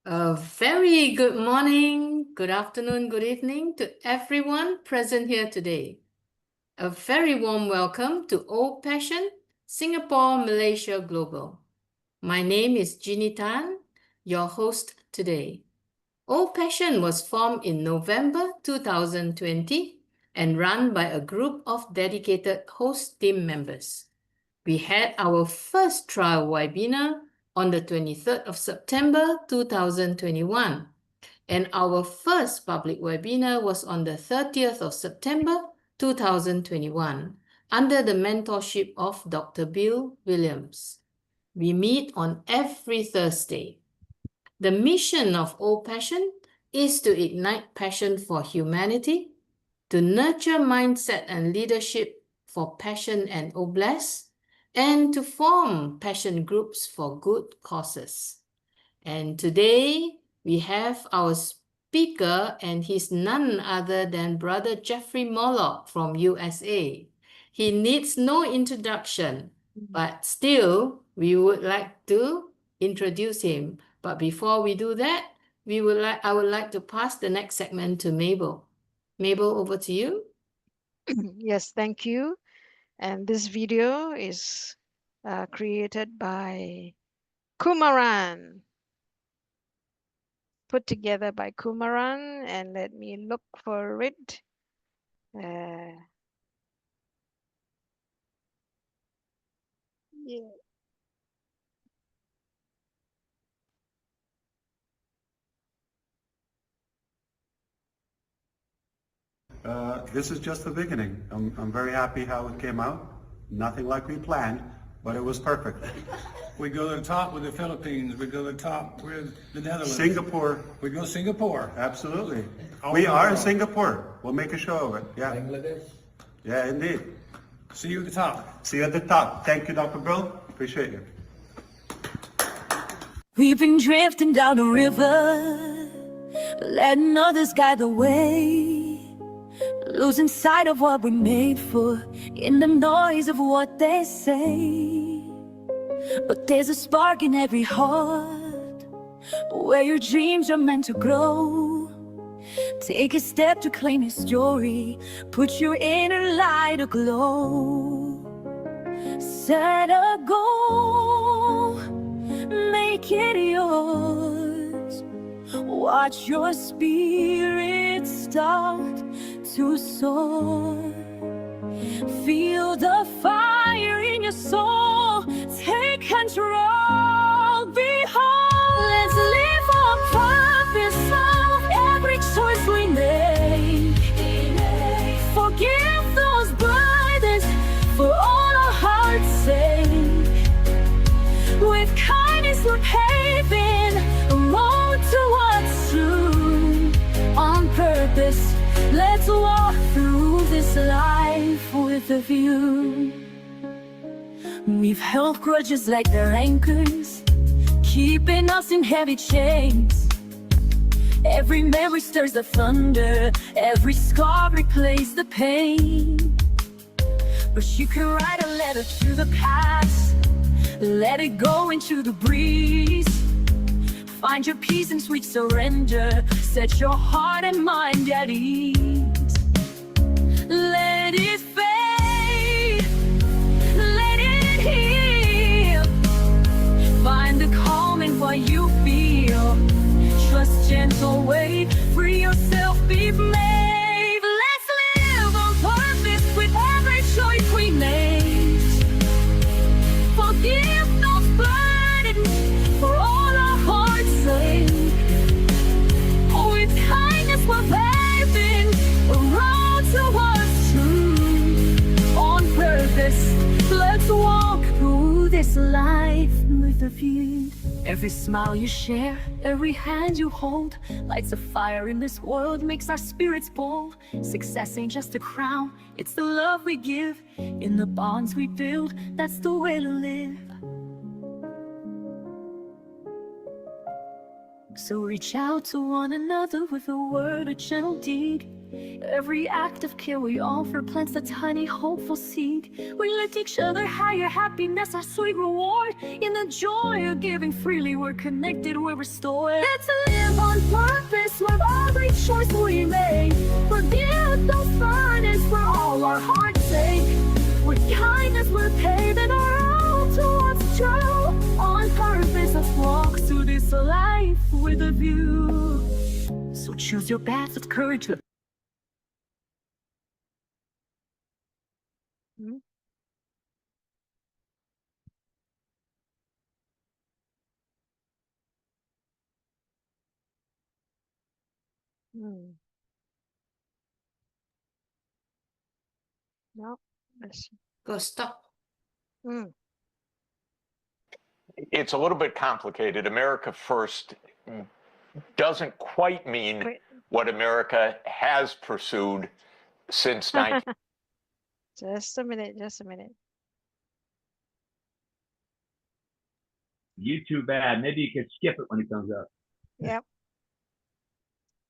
A very good morning, good afternoon, good evening to everyone present here today. A very warm welcome to Old Passion, Singapore, Malaysia Global. My name is Jeannie Tan, your host today. Old Passion was formed in November 2020 and run by a group of dedicated host team members. We had our first trial webinar on the 23rd of September 2021, and our first public webinar was on the 30th of September 2021 under the mentorship of Dr. Bill Williams. We meet on every Thursday. The mission of Old Passion is to ignite passion for humanity, to nurture mindset and leadership for passion and oblast, and to form passion groups for good causes. And today we have our speaker, and he's none other than Brother Jeffrey Morlock from USA. He needs no introduction, but still we would like to introduce him. But before we do that, I would like to pass the next segment to Mabel. Mabel, over to you. Yes, thank you. And this video is created by Kumaran, put together by Kumaran, and let me look for it. Yeah. This is just the beginning. I'm very happy how it came out. Nothing like we planned, but it was perfect. We go to the top with the Philippines. We go to the top with the Netherlands. Singapore, We go Singapore. absolutely. All We over are the in world. Singapore. We'll make a show of it. Yeah, Bangladesh. yeah, indeed. See you at the top. See you at the top. Thank you, Dr. Bill. Appreciate you. We've been drifting down the river, letting others guide the way, losing sight of what we're made for in the noise of what they say. But there's a spark in every heart where your dreams are meant to grow. Take a step to claim your story, put your inner light aglow. Set a goal, make it yours. Watch your spirit start to soar. Feel the fire in your soul, take control. Behold, let's live on purpose of every choice we make. Forgive those burdens for all our hearts' sake. With kindness we're paving a road towards truth. On purpose, let's walk through this life with a view. We've held grudges like they're anchors, keeping us in heavy chains. Every memory stirs the thunder, every scar replays the pain. But you can write a letter to the past, let it go into the breeze. Find your peace in sweet surrender, set your heart and mind at ease. Let it fade, let it heal. Find the calm in what you feel. Trust gentle way, free yourself, be brave. Let's live on purpose with every choice we make. Forgive those burdens for all our hearts say. With kindness we're paving a road towards truth. On purpose, let's walk through this life with a view. Every smile you share, every hand you hold, lights a fire in this world, makes our spirits bold. Success ain't just a crown, it's the love we give. In the bonds we build, that's the way to live. So reach out to one another with a word, a gentle deed. Every act of care we offer plants a tiny hopeful seed. We lift each other higher, happiness our sweet reward. In the joy of giving freely, we're connected, we're restored. Let's live on purpose with every choice we make. Forgive those burdens for all our hearts ache. With kindness we're paving our road towards true. On purpose, let's walk through this life with a view. So choose your path with courage. Hmm? Hmm. No. Let's- Go stop. Hmm. It's a little bit complicated. America First doesn't quite mean Great. what America has pursued since 19. Just a minute, just a minute. You too bad. Maybe you could skip it when it comes up. Yep.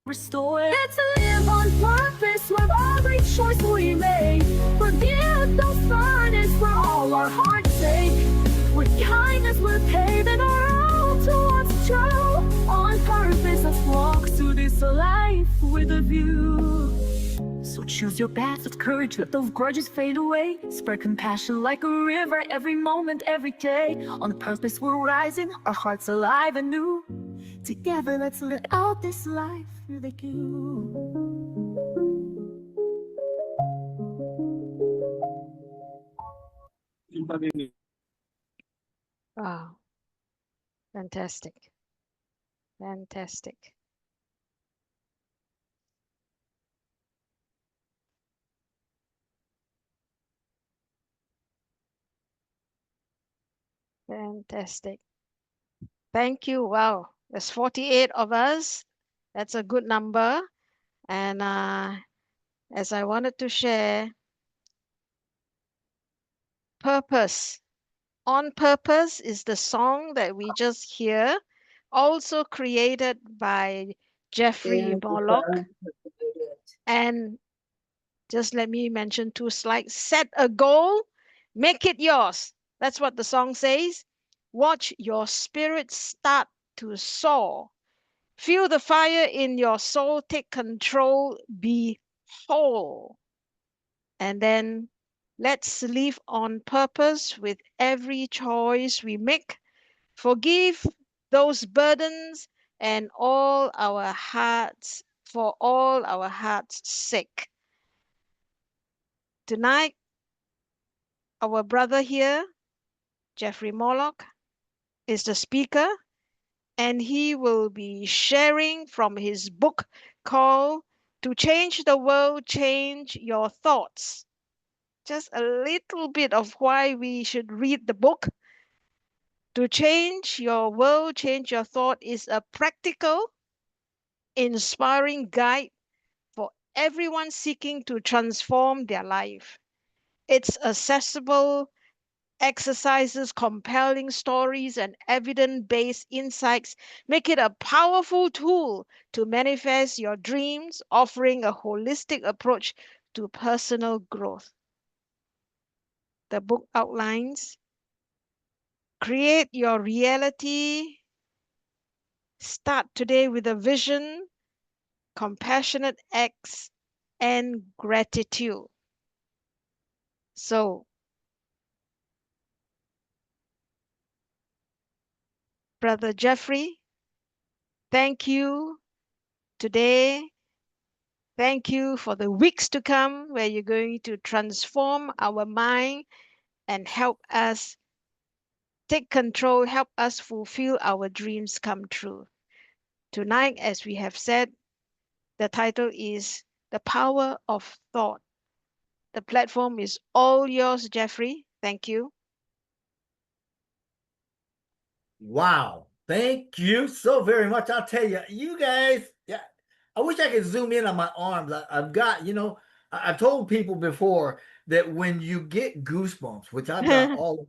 Restore. Let's live on purpose with every choice we make. Forgive those burdens for all our hearts ache. With kindness we're paving our road towards true. On purpose, let's walk through this life with a view. So choose your path with courage, let those grudges fade away. Spread compassion like a river every moment, every day. On purpose we're rising, our hearts alive and new. Together let's live out this life with you. Wow. Fantastic. Fantastic. Fantastic. Thank you. Wow. There's 48 of us. That's a good number. And as I wanted to share, purpose. On Purpose is the song that we just hear, also created by Jeffrey Morlock. And just let me mention 2 slides. Set a goal, make it yours. That's what the song says. Watch your spirit start to soar. Feel the fire in your soul, take control, be whole. And then let's live on purpose with every choice we make. Forgive those burdens and all our hearts, for all our hearts' sake. Tonight, our brother here, Jeffrey Morlock, is the speaker, and he will be sharing from his book called To Change the World, Change Your Thoughts. Just a little bit of why we should read the book. To change your world, change your thought is a practical, inspiring guide for everyone seeking to transform their life. It's accessible exercises, compelling stories, and evidence-based insights make it a powerful tool to manifest your dreams, offering a holistic approach to personal growth. The book outlines create your reality. Start today with a vision, compassionate acts, and gratitude. So, Brother Jeffrey, thank you today. Thank you for the weeks to come where you're going to transform our mind and help us take control, help us fulfill our dreams come true. Tonight, as we have said, the title is The Power of Thought. The platform is all yours, Jeffrey. Thank you. Wow. Thank you so very much. I'll tell you, you guys, yeah, I wish I could zoom in on my arms. I've got, I've told people before that when you get goosebumps, which I've got all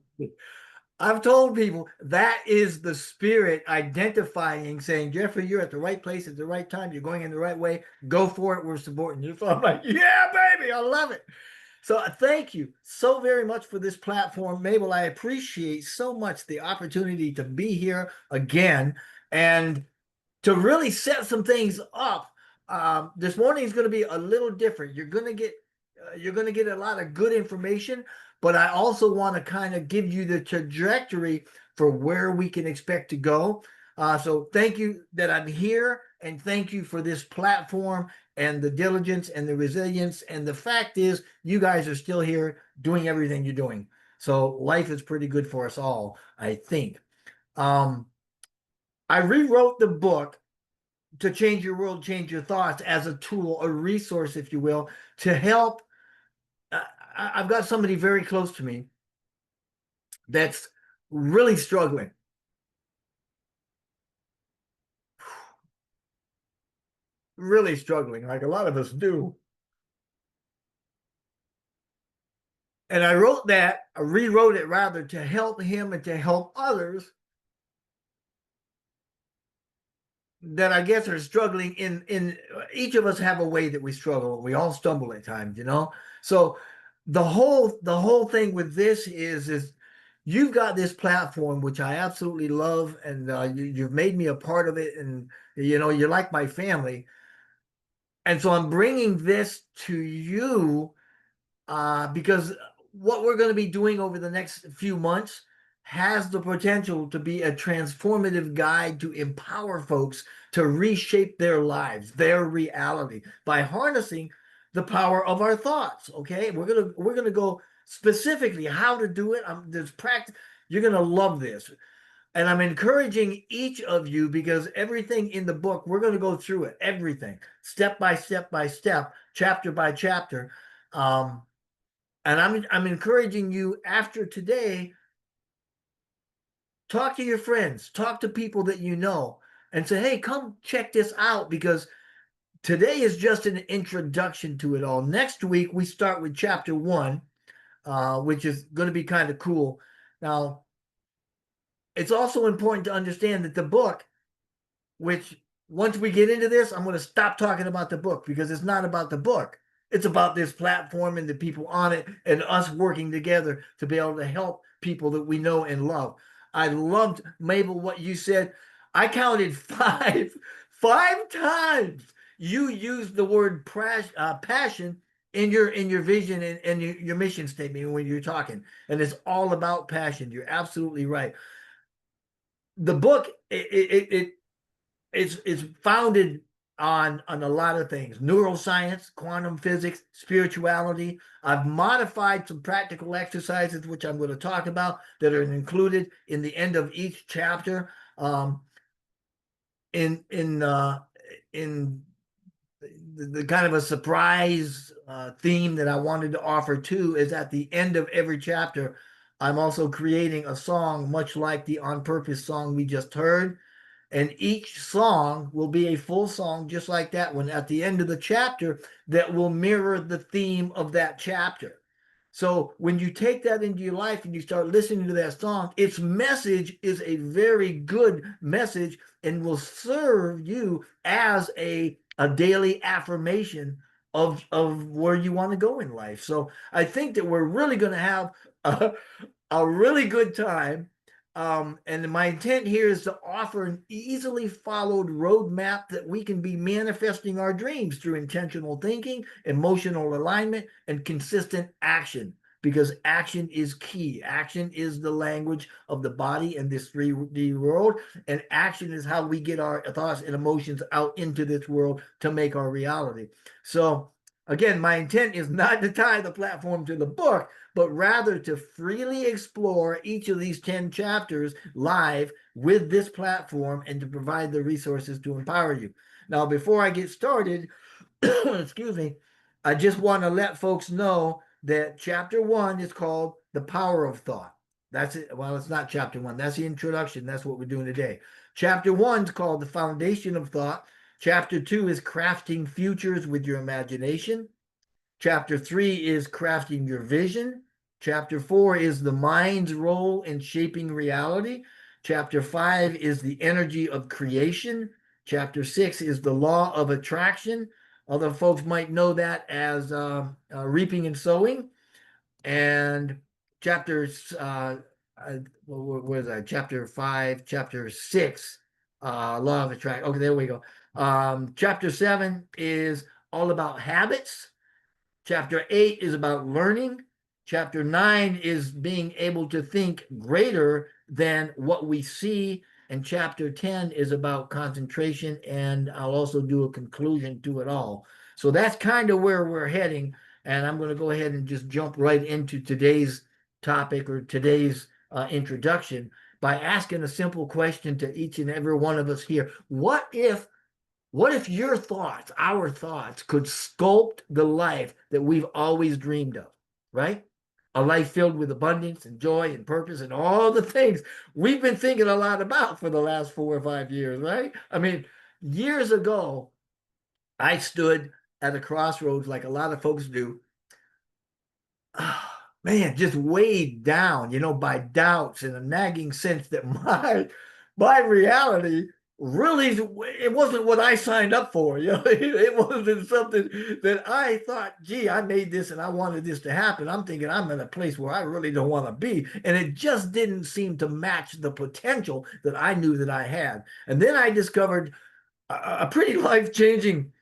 I've told people that is the spirit identifying, saying, Jeffrey, you're at the right place at the right time. You're going in the right way. Go for it. We're supporting you. So I'm like, yeah, baby, I love it. So thank you so very much for this platform, Mabel. I appreciate so much the opportunity to be here again and to really set some things up. This morning is going to be a little different. You're going to get a lot of good information, but I also want to kind of give you the trajectory for where we can expect to go. So thank you that I'm here, and thank you for this platform and the diligence and the resilience. And the fact is, you guys are still here doing everything you're doing. So life is pretty good for us all, I think. I rewrote the book to change your world, change your thoughts as a tool, a resource, if you will, to help. I've got somebody very close to me that's really struggling. Really struggling, like a lot of us do. And I rewrote it rather to help him and to help others that I guess are struggling in each of us have a way that we struggle. We all stumble at times, you know. So the whole thing with this is you've got this platform which I absolutely love, and you've made me a part of it, and you know you're like my family. And so I'm bringing this to you because what we're going to be doing over the next few months has the potential to be a transformative guide to empower folks to reshape their lives, their reality, by harnessing the power of our thoughts. Okay, we're gonna go specifically how to do it. There's practice. You're gonna love this. And I'm encouraging each of you, because everything in the book, we're going to go through it, everything, step by step by step, chapter by chapter. And I'm encouraging you after today, talk to your friends, talk to people that you know, and say, hey, come check this out, because today is just an introduction to it all. Next week, we start with chapter 1, which is going to be kind of cool. Now, it's also important to understand that the book, which once we get into this, I'm going to stop talking about the book, because it's not about the book. It's about this platform and the people on it and us working together to be able to help people that we know and love. I loved, Mabel, what you said. I counted five times you used the word passion in your vision and your mission statement when you're talking. And it's all about passion. You're absolutely right. The book, it's founded on a lot of things: neuroscience, quantum physics, spirituality. I've modified some practical exercises, which I'm going to talk about, that are included in the end of each chapter. In the kind of a surprise theme that I wanted to offer too is at the end of every chapter, I'm also creating a song much like the On Purpose song we just heard. And each song will be a full song, just like that one, at the end of the chapter, that will mirror the theme of that chapter. So when you take that into your life and you start listening to that song, its message is a very good message and will serve you as a daily affirmation of where you want to go in life. So I think that we're really going to have a really good time. And my intent here is to offer an easily followed roadmap that we can be manifesting our dreams through intentional thinking, emotional alignment, and consistent action. Because action is key. Action is the language of the body in this 3D world, and action is how we get our thoughts and emotions out into this world to make our reality. So again, my intent is not to tie the platform to the book, but rather to freely explore each of these 10 chapters live with this platform and to provide the resources to empower you. Now, before I get started, excuse me, I just want to let folks know that chapter 1 is called The Power of Thought. That's it. Well, it's not chapter 1. That's the introduction. That's what we're doing today. Chapter 1 is called The Foundation of Thought. Chapter 2 is Crafting Futures with Your Imagination. Chapter 3 is Crafting Your Vision. Chapter 4 is the mind's role in shaping reality. Chapter 5 is the energy of creation. Chapter 6 is the law of attraction. Other folks might know that as reaping and sowing. And chapters, what is that? Chapter 5, chapter 6, law of attraction. Okay, there we go. Chapter 7 is all about habits. Chapter 8 is about learning. Chapter 9 is being able to think greater than what we see. And chapter 10 is about concentration. And I'll also do a conclusion to it all. So that's kind of where we're heading. And I'm going to go ahead and just jump right into today's topic or today's introduction by asking a simple question to each and every one of us here. What if your thoughts, our thoughts, could sculpt the life that we've always dreamed of, right? A life filled with abundance and joy and purpose and all the things we've been thinking a lot about for the last 4 or 5 years, right? I mean, years ago, I stood at a crossroads like a lot of folks do. Man, just weighed down, by doubts and a nagging sense that my reality really, it wasn't what I signed up for. It wasn't something that I thought, gee, I made this and I wanted this to happen. I'm thinking I'm in a place where I really don't want to be. And it just didn't seem to match the potential that I knew that I had. And then I discovered a pretty life-changing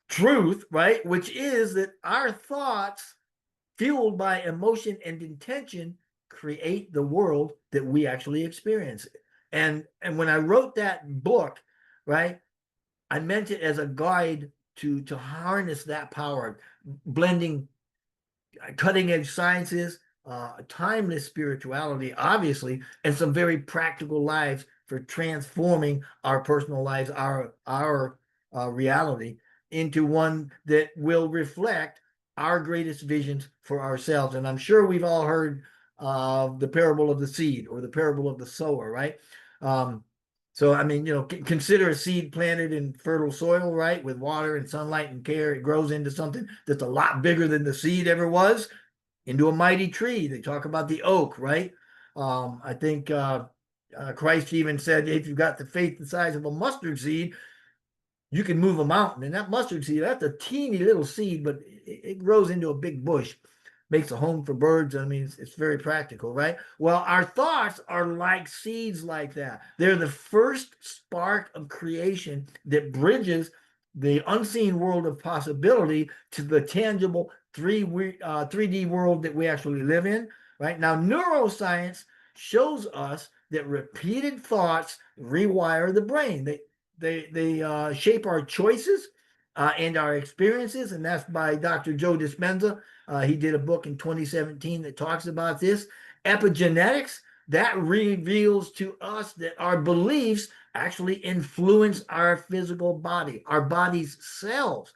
truth, right? Which is that our thoughts, fueled by emotion and intention, create the world that we actually experience. And when I wrote that book, right, I meant it as a guide to harness that power, blending cutting edge sciences, timeless spirituality, obviously, and some very practical lives for transforming our personal lives, our reality into one that will reflect our greatest visions for ourselves. And I'm sure we've all heard the parable of the seed or the parable of the sower, right? So, I mean, consider a seed planted in fertile soil, right? With water and sunlight and care, it grows into something that's a lot bigger than the seed ever was, into a mighty tree. They talk about the oak, right? I think Christ even said, if you've got the faith the size of a mustard seed, you can move a mountain. And that mustard seed, that's a teeny little seed, but it grows into a big bush, makes a home for birds. I mean, it's very practical, right? Well, our thoughts are like seeds like that. They're the first spark of creation that bridges the unseen world of possibility to the tangible 3D world that we actually live in, right? Now, neuroscience shows us that repeated thoughts rewire the brain. They shape our choices and our experiences, and that's by Dr. Joe Dispenza. He did a book in 2017 that talks about this. Epigenetics, that reveals to us that our beliefs actually influence our physical body, our body's cells.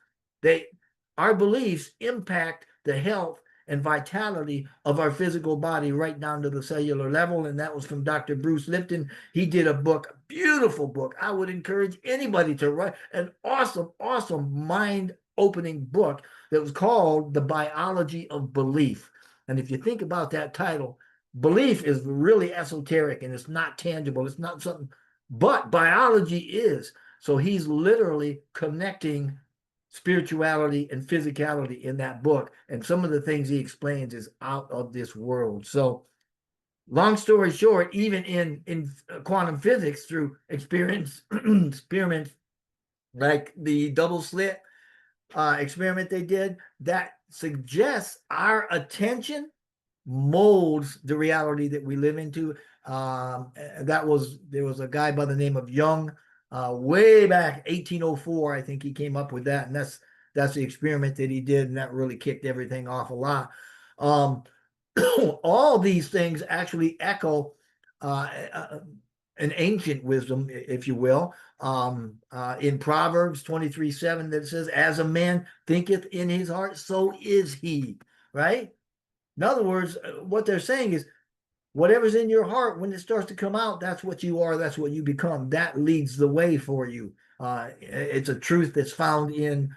Our beliefs impact the health and vitality of our physical body right down to the cellular level. And that was from Dr. Bruce Lipton. He did a book, a beautiful book. I would encourage anybody to write an awesome, awesome mind-opening book that was called The Biology of Belief. And if you think about that title, belief is really esoteric and it's not tangible. It's not something, but biology is. So he's literally connecting spirituality and physicality in that book. And some of the things he explains is out of this world. So long story short, even in quantum physics, through experiments like the double slit experiment they did, that suggests our attention molds the reality that we live into. There was a guy by the name of Young, way back 1804, I think he came up with that, and that's the experiment that he did, and that really kicked everything off a lot. All these things actually echo an ancient wisdom, if you will, in Proverbs 23:7, that says, as a man thinketh in his heart, so is he, right? In other words, what they're saying is, whatever's in your heart, when it starts to come out, that's what you are, that's what you become. That leads the way for you. It's a truth that's found in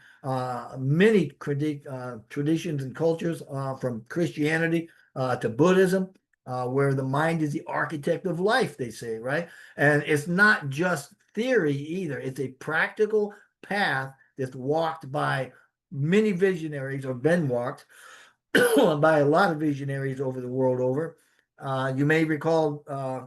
many traditions and cultures, from Christianity to Buddhism, where the mind is the architect of life, they say, right? And it's not just theory either. It's a practical path that's walked by many visionaries, or been walked by a lot of visionaries over the world over. You may recall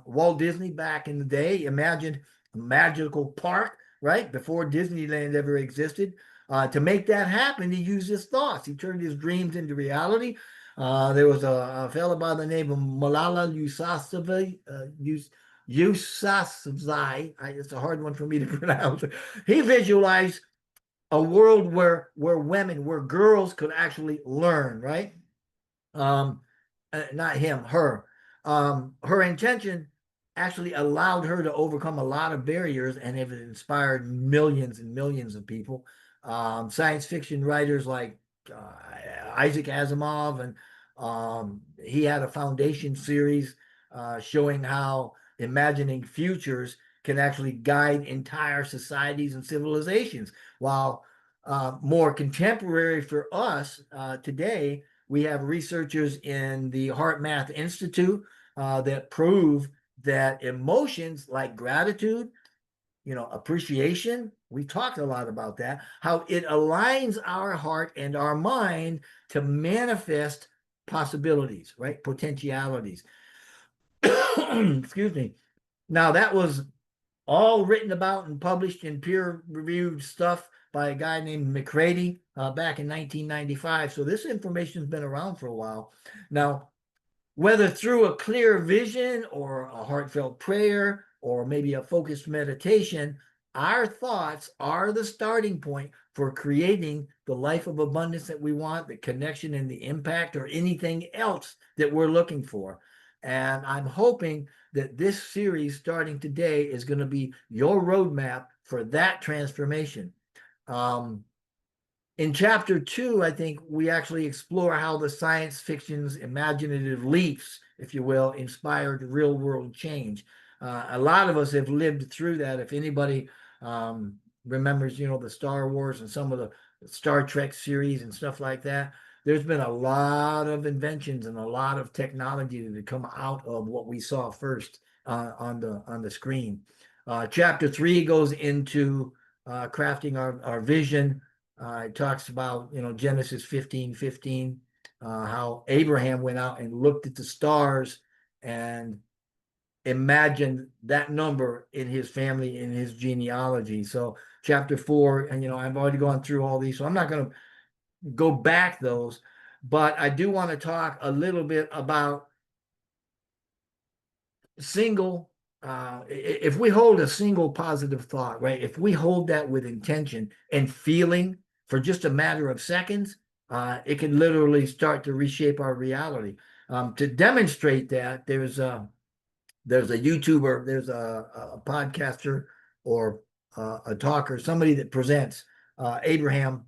Walt Disney back in the day imagined a magical park, right? Before Disneyland ever existed. To make that happen, he used his thoughts. He turned his dreams into reality. There was a fellow by the name of Malala Yousafzai. It's a hard one for me to pronounce. He visualized a world where girls could actually learn, right? Not him, her. Her intention actually allowed her to overcome a lot of barriers, and it inspired millions and millions of people. Science fiction writers like Isaac Asimov, and he had a foundation series showing how imagining futures can actually guide entire societies and civilizations. While more contemporary for us today, we have researchers in the Heart Math Institute that prove that emotions like gratitude, appreciation, we talked a lot about that, how it aligns our heart and our mind to manifest possibilities, right? Potentialities. Excuse me. Now, that was all written about and published in peer-reviewed stuff by a guy named McCready back in 1995. So this information has been around for a while. Now, whether through a clear vision or a heartfelt prayer or maybe a focused meditation, our thoughts are the starting point for creating the life of abundance that we want, the connection and the impact, or anything else that we're looking for. And I'm hoping that this series starting today is going to be your roadmap for that transformation. In chapter 2, I think we actually explore how the science fiction's imaginative leaps, if you will, inspired real world change. A lot of us have lived through that. If anybody remembers, the Star Wars and some of the Star Trek series and stuff like that, there's been a lot of inventions and a lot of technology that have come out of what we saw first on the screen. Chapter 3 goes into crafting our vision. It talks about, Genesis 15:15, how Abraham went out and looked at the stars and imagined that number in his family, in his genealogy. So chapter 4, and I've already gone through all these, so I'm not going to go back those, but I do want to talk a little bit about if we hold a single positive thought, right? If we hold that with intention and feeling for just a matter of seconds, it can literally start to reshape our reality. To demonstrate that, there's a YouTuber, there's a podcaster, or a talker, somebody that presents, Abraham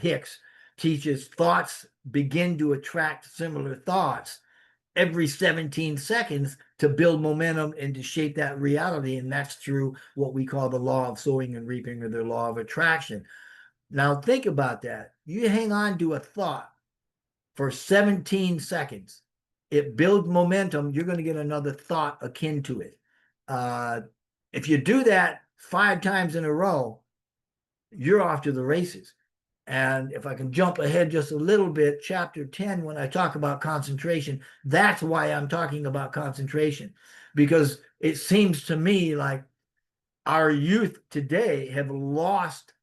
Hicks, teaches thoughts begin to attract similar thoughts every 17 seconds to build momentum and to shape that reality. And that's through what we call the law of sowing and reaping, or the law of attraction. Now, think about that. You hang on to a thought for 17 seconds. It builds momentum. You're going to get another thought akin to it. If you do that 5 times in a row, you're off to the races. And if I can jump ahead just a little bit, chapter 10, when I talk about concentration, that's why I'm talking about concentration, because it seems to me like our youth today have lost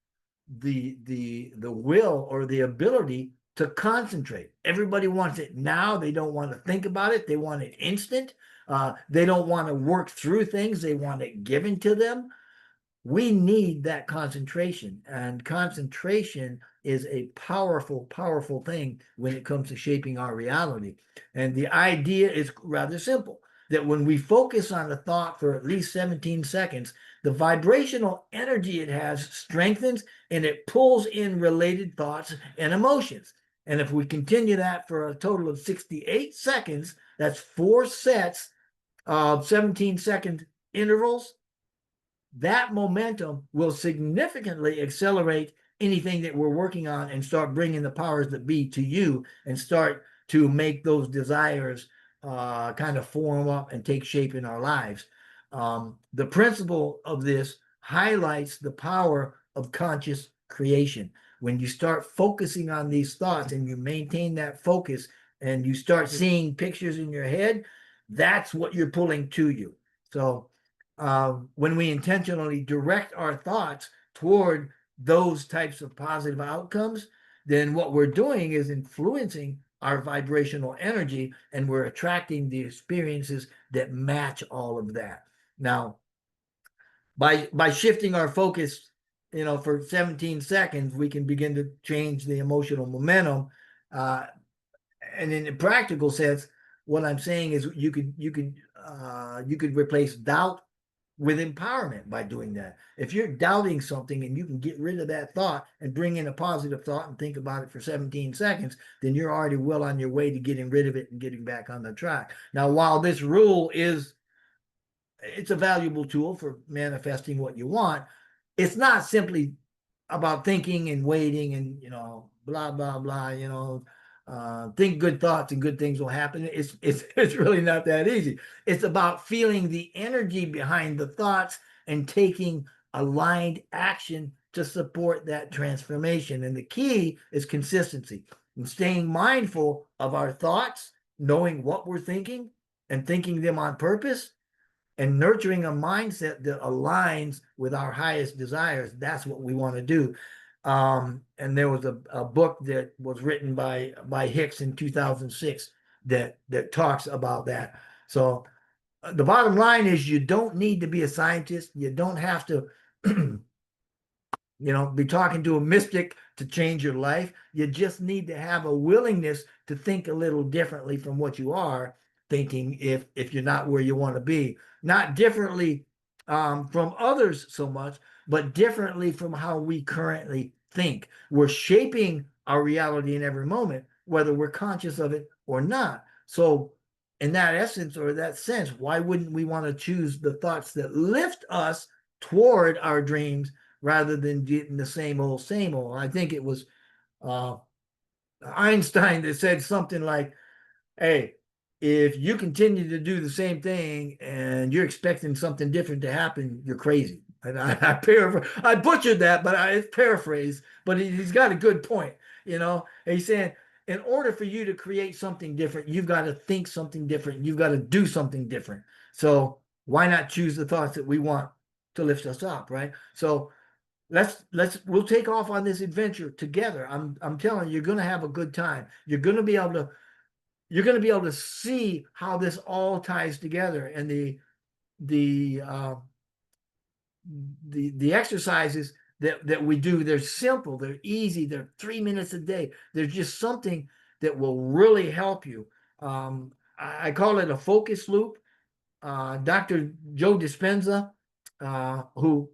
the will or the ability to concentrate. Everybody wants it now. They don't want to think about it. They want it instant. They don't want to work through things. They want it given to them. We need that concentration, and concentration is a powerful, powerful thing when it comes to shaping our reality. And the idea is rather simple, that when we focus on a thought for at least 17 seconds, the vibrational energy it has strengthens, and it pulls in related thoughts and emotions. And if we continue that for a total of 68 seconds, that's 4 sets of 17-second intervals, that momentum will significantly accelerate anything that we're working on and start bringing the powers that be to you, and start to make those desires kind of form up and take shape in our lives. The principle of this highlights the power of conscious creation. When you start focusing on these thoughts and you maintain that focus and you start seeing pictures in your head, that's what you're pulling to you. So when we intentionally direct our thoughts toward those types of positive outcomes, then what we're doing is influencing our vibrational energy, and we're attracting the experiences that match all of that. Now, by shifting our focus, for 17 seconds, we can begin to change the emotional momentum. And in a practical sense, what I'm saying is you could replace doubt with empowerment by doing that. If you're doubting something and you can get rid of that thought and bring in a positive thought and think about it for 17 seconds, then you're already well on your way to getting rid of it and getting back on the track. Now, while this rule it's a valuable tool for manifesting what you want, it's not simply about thinking and waiting and, blah, blah, blah, think good thoughts and good things will happen. It's really not that easy. It's about feeling the energy behind the thoughts and taking aligned action to support that transformation. And the key is consistency and staying mindful of our thoughts, knowing what we're thinking and thinking them on purpose, and nurturing a mindset that aligns with our highest desires. That's what we want to do. And there was a book that was written by Hicks in 2006 that talks about that. So the bottom line is you don't need to be a scientist. You don't have to be talking to a mystic to change your life. You just need to have a willingness to think a little differently from what you are thinking if you're not where you want to be. Not differently from others so much, but differently from how we currently think. We're shaping our reality in every moment, whether we're conscious of it or not. So in that essence or that sense, why wouldn't we want to choose the thoughts that lift us toward our dreams rather than getting the same old, same old? I think it was Einstein that said something like, hey, if you continue to do the same thing and you're expecting something different to happen, you're crazy. And I butchered that, but it's paraphrased, but he's got a good point. He's saying, in order for you to create something different, you've got to think something different. You've got to do something different. So why not choose the thoughts that we want to lift us up, right? So we'll take off on this adventure together. I'm telling you, you're going to have a good time. You're going to be able to see how this all ties together, and the exercises that we do, they're simple, they're easy, they're 3 minutes a day. They're just something that will really help you. I call it a focus loop. Dr. Joe Dispenza, who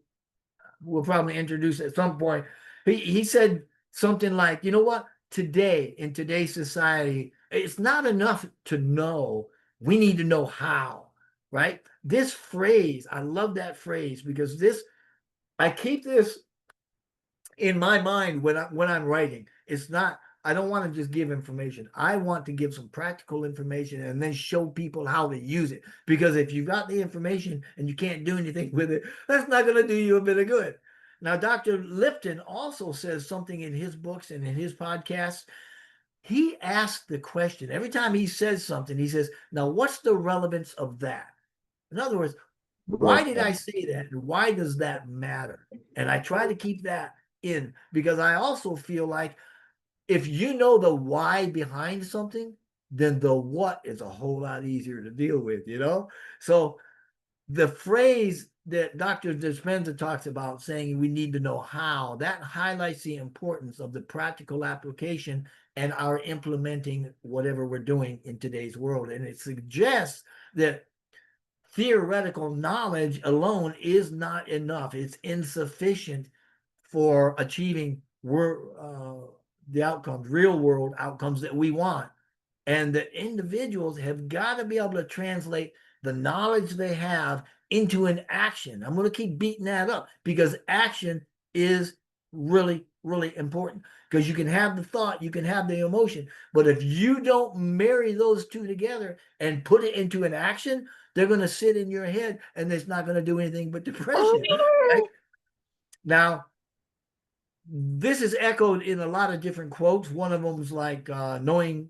we'll probably introduce at some point, he said something like, you know what, today, in today's society, it's not enough to know, we need to know how, right? This phrase, I love that phrase, because I keep this in my mind when I'm writing. It's not, I don't want to just give information. I want to give some practical information and then show people how to use it. Because if you've got the information and you can't do anything with it, that's not going to do you a bit of good. Now, Dr. Lipton also says something in his books and in his podcasts. He asks the question, every time he says something, he says, now what's the relevance of that? In other words, why did I say that? And why does that matter? And I try to keep that in, because I also feel like if you know the why behind something, then the what is a whole lot easier to deal with, So the phrase that Dr. Dispenza talks about, saying we need to know how, that highlights the importance of the practical application and our implementing whatever we're doing in today's world. And it suggests that theoretical knowledge alone is not enough. It's insufficient for achieving the outcomes, real world outcomes that we want. And the individuals have got to be able to translate the knowledge they have into an action. I'm going to keep beating that up, because action is really, really important, because you can have the thought, you can have the emotion, but if you don't marry those two together and put it into an action, they're going to sit in your head and it's not going to do anything but depress you. Right? Now, this is echoed in a lot of different quotes. One of them is like, knowing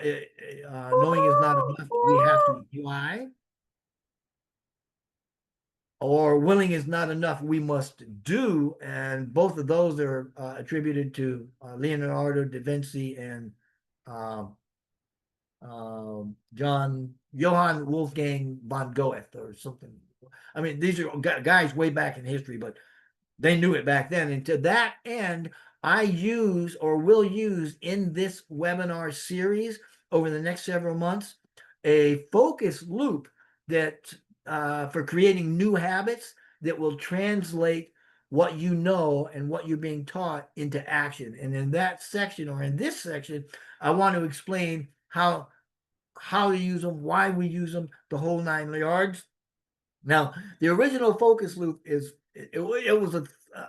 is not enough, we have to apply. Or willing is not enough, we must do. And both of those are attributed to Leonardo da Vinci and Johann Wolfgang von Goethe or something. I mean, these are guys way back in history, but they knew it back then. And to that end, I use or will use in this webinar series over the next several months a focus loop that for creating new habits that will translate what you know and what you're being taught into action. And in that section, or in this section, I want to explain how to use them, why we use them, the whole 9 yards. Now, the original focus loop is it was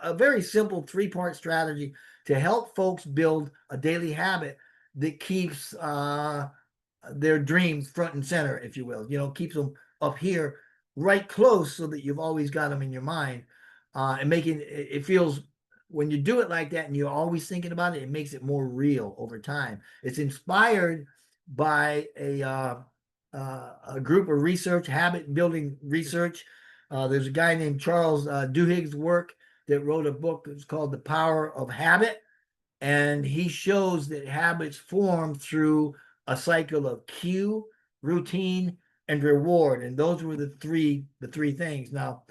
a very simple 3-part strategy to help folks build a daily habit that keeps their dreams front and center, if you will. Keeps them up here, right close, so that you've always got them in your mind, and making it feels, when you do it like that and you're always thinking about it, it makes it more real over time. It's inspired by a group of research, habit building research. There's a guy named Charles Duhigg's work that wrote a book that's called The Power of Habit. And he shows that habits form through a cycle of cue, routine, and reward. And those were the three things. Now,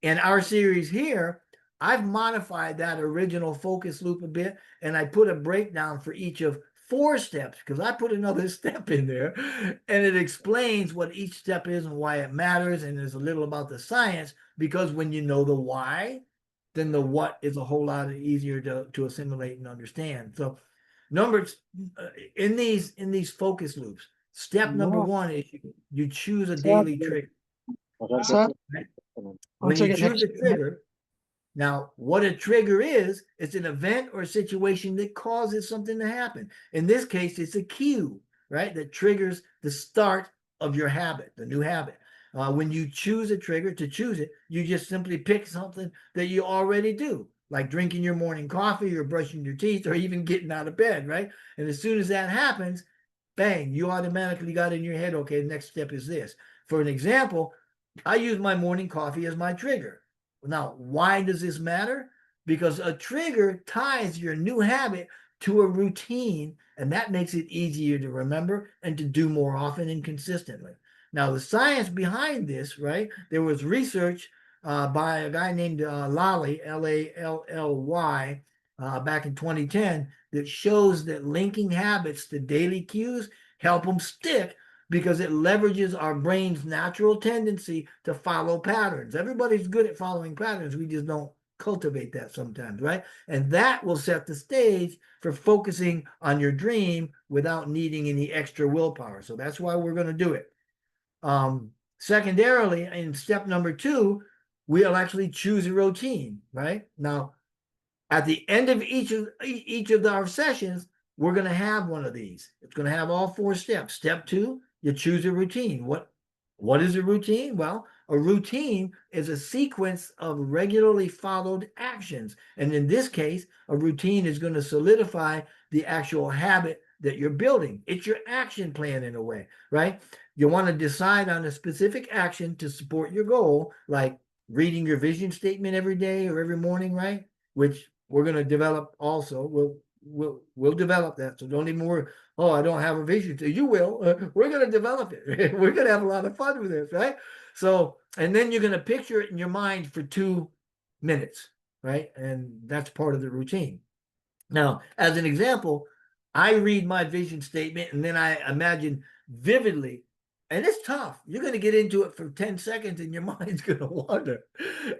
in our series here, I've modified that original focus loop a bit, and I put a breakdown for each of 4 steps, because I put another step in there, and it explains what each step is and why it matters, and there's a little about the science, because when you know the why, then the what is a whole lot easier to assimilate and understand. So numbers in these focus loops, step number 1 is you choose a daily trigger. Sir, Right? one When you second. choose a trigger, now, what a trigger is, it's an event or situation that causes something to happen. In this case, it's a cue, right? That triggers the start of your habit, the new habit. When you choose a trigger, to choose it, you just simply pick something that you already do, like drinking your morning coffee or brushing your teeth or even getting out of bed, right? And as soon as that happens, bang, you automatically got in your head, okay, the next step is this. For an example, I use my morning coffee as my trigger. Now, why does this matter? Because a trigger ties your new habit to a routine, and that makes it easier to remember and to do more often and consistently. Now, the science behind this, right? There was research by a guy named Lally, Lally, back in 2010, that shows that linking habits to daily cues help them stick, because it leverages our brain's natural tendency to follow patterns. Everybody's good at following patterns. We just don't cultivate that sometimes, right? And that will set the stage for focusing on your dream without needing any extra willpower. So that's why we're going to do it. Secondarily, in step number 2, we'll actually choose a routine, right? Now, at the end of each of our sessions, we're going to have one of these. It's going to have all 4 steps. Step 2, you choose a routine. What is a routine? Well, a routine is a sequence of regularly followed actions. And in this case, a routine is going to solidify the actual habit that you're building. It's your action plan in a way, right? You want to decide on a specific action to support your goal, like reading your vision statement every day or every morning, right? Which we're going to develop also. We'll develop that. So don't even worry. Oh, I don't have a vision. So you will. We're going to develop it. We're going to have a lot of fun with this, right? So, and then you're going to picture it in your mind for 2 minutes, right? And that's part of the routine. Now, as an example, I read my vision statement and then I imagine vividly, and it's tough. You're going to get into it for 10 seconds and your mind's going to wander.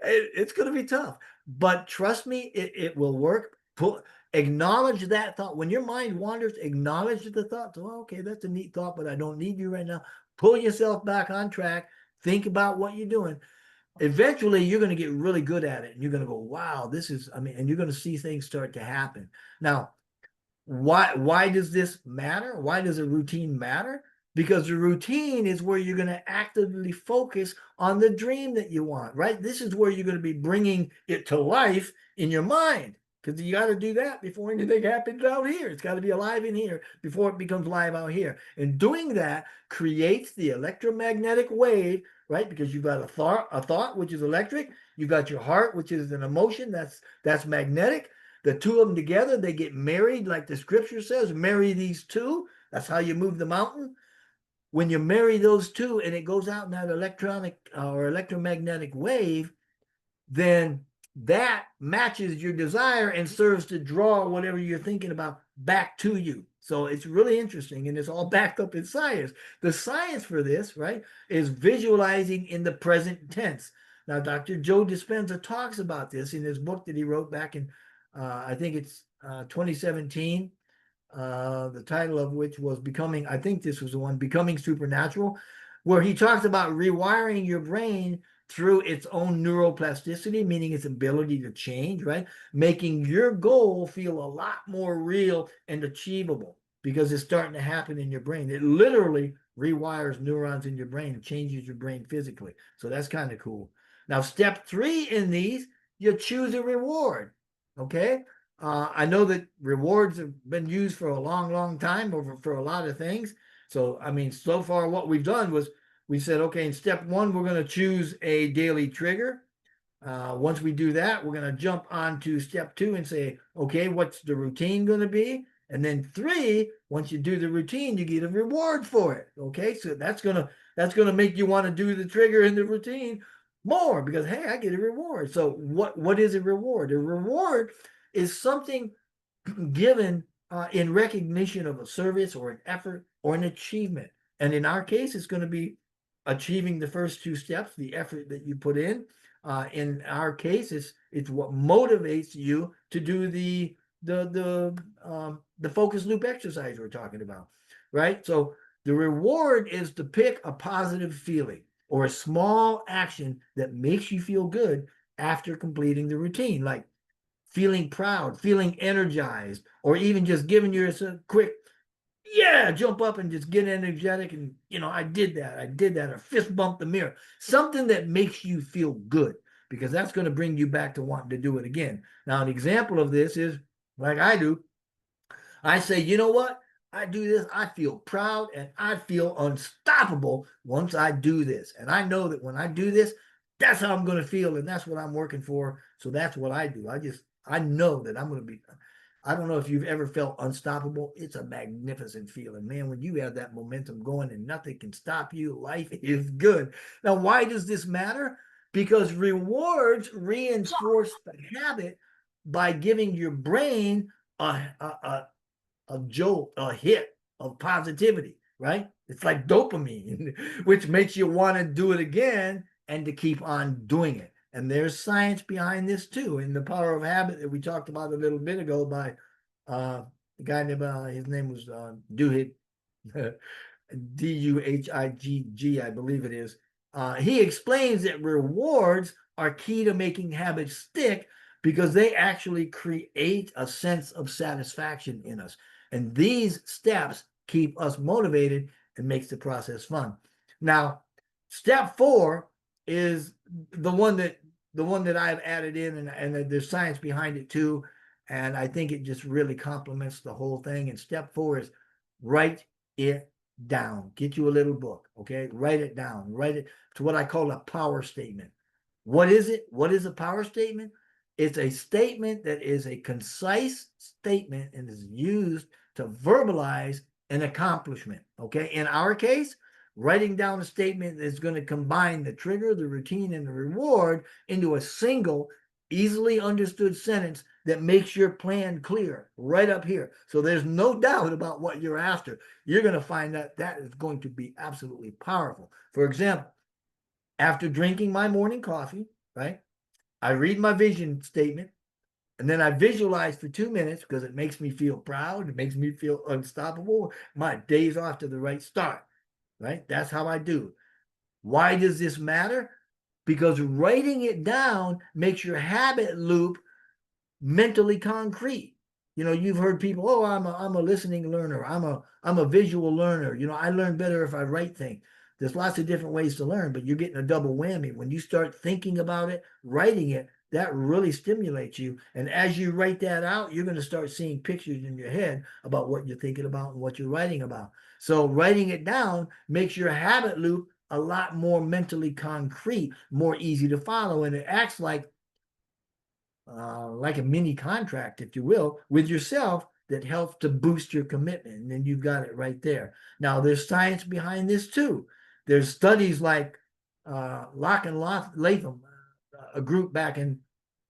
It's going to be tough, but trust me, it will work. Acknowledge that thought. When your mind wanders, acknowledge the thought. Oh, okay, that's a neat thought, but I don't need you right now. Pull yourself back on track. Think about what you're doing. eventually you're going to get really good at it and you're going to go, wow, this is, I mean, and you're going to see things start to happen. Now, why does this matter? Why does a routine matter? Because the routine is where you're going to actively focus on the dream that you want, right? This is where you're going to be bringing it to life in your mind, because you got to do that before anything happens out here. It's got to be alive in here before it becomes live out here. And doing that creates the electromagnetic wave, right? Because you've got a thought, which is electric. You've got your heart, which is an emotion, that's magnetic. The two of them together, they get married, like the scripture says, marry these two. That's how you move the mountain. When you marry those two and it goes out in that electronic or electromagnetic wave, then that matches your desire and serves to draw whatever you're thinking about back to you. So it's really interesting, and it's all backed up in science. The science for this, right, is visualizing in the present tense. Now, Dr. Joe Dispenza talks about this in his book that he wrote back in, I think it's 2017. The title of which was Becoming, I think this was the one, Becoming Supernatural, where he talks about rewiring your brain through its own neuroplasticity, meaning its ability to change, right? Making your goal feel a lot more real and achievable because it's starting to happen in your brain. It literally rewires neurons in your brain and changes your brain physically. So that's kind of cool. Now, step 3 in these, you choose a reward, okay? I know that rewards have been used for a long, long time for a lot of things. So, I mean, so far what we've done was we said, okay, in step 1, we're going to choose a daily trigger. Once we do that, we're going to jump on to step 2 and say, okay, what's the routine going to be? And then 3, once you do the routine, you get a reward for it. Okay, so that's gonna make you want to do the trigger and the routine more because hey, I get a reward. So what is a reward? A reward is something given in recognition of a service or an effort or an achievement. And in our case, it's going to be achieving the first 2 steps, the effort that you put in. In our case, it's what motivates you to do the focus loop exercise we're talking about, right? So the reward is to pick a positive feeling or a small action that makes you feel good after completing the routine, like feeling proud, feeling energized, or even just giving yourself a quick, yeah, jump up and just get energetic and, I did that, or fist bump the mirror. Something that makes you feel good, because that's going to bring you back to wanting to do it again. Now, an example of this is, like I do, I say, you know what? I do this, I feel proud and I feel unstoppable once I do this. And I know that when I do this, that's how I'm going to feel, and that's what I'm working for. So that's what I do. I know that I'm going to be, I don't know if you've ever felt unstoppable. It's a magnificent feeling, man. When you have that momentum going and nothing can stop you, life is good. Now, why does this matter? Because rewards reinforce the habit by giving your brain a jolt, a hit of positivity, right? It's like dopamine, which makes you want to do it again and to keep on doing it. And there's science behind this too. In The Power of Habit that we talked about a little bit ago by the guy named, his name was Duhigg, Duhigg, I believe it is. He explains that rewards are key to making habits stick because they actually create a sense of satisfaction in us. And these steps keep us motivated and makes the process fun. Now, step 4 is the one that I've added in, and there's science behind it too. And I think it just really complements the whole thing. And step 4 is write it down. Get you a little book, okay? Write it down. Write it to what I call a power statement. What is it? What is a power statement? It's a statement that is a concise statement and is used to verbalize an accomplishment, okay? In our case, writing down a statement is going to combine the trigger, the routine, and the reward into a single, easily understood sentence that makes your plan clear right up here. So there's no doubt about what you're after. You're going to find that that is going to be absolutely powerful. For example, after drinking my morning coffee, right, I read my vision statement, and then I visualize for 2 minutes because it makes me feel proud. It makes me feel unstoppable. My day's off to the right start, right? That's how I do. Why does this matter? because writing it down makes your habit loop mentally concrete. You know, you've heard people, oh, I'm a listening learner. I'm a visual learner. You know, I learn better if I write things. There's lots of different ways to learn, but you're getting a double whammy. When you start thinking about it, writing it, that really stimulates you. And as you write that out, you're going to start seeing pictures in your head about what you're thinking about and what you're writing about. So writing it down makes your habit loop a lot more mentally concrete, more easy to follow. And it acts like a mini contract, if you will, with yourself that helps to boost your commitment. And then you've got it right there. Now, there's science behind this too. There's studies like Locke and Latham, a group back in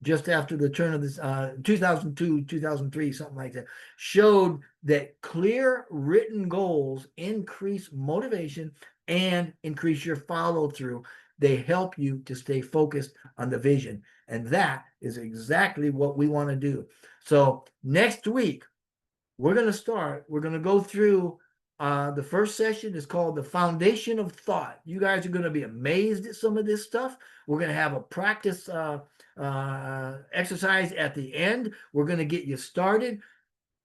just after the turn of this 2002, 2003, something like that, showed that clear written goals increase motivation and increase your follow through. They help you to stay focused on the vision. And that is exactly what we want to do. So next week, we're going to go through the first session is called the Foundation of Thought. You guys are going to be amazed at some of this stuff. We're going to have a practice exercise at the end. We're going to get you started.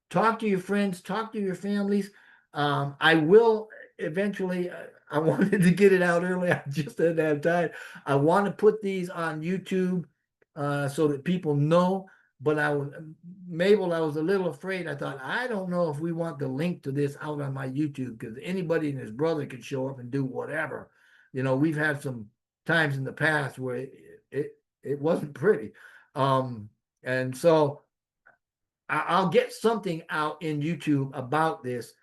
Talk to your friends, talk to your families. I will eventually, I wanted to get it out early. I just didn't have time. I want to put these on YouTube so that people know. But Mabel, I was a little afraid. I thought, I don't know if we want the link to this out on my YouTube, because anybody and his brother could show up and do whatever. You know, we've had some times in the past where it wasn't pretty. And so I'll get something out in YouTube about this,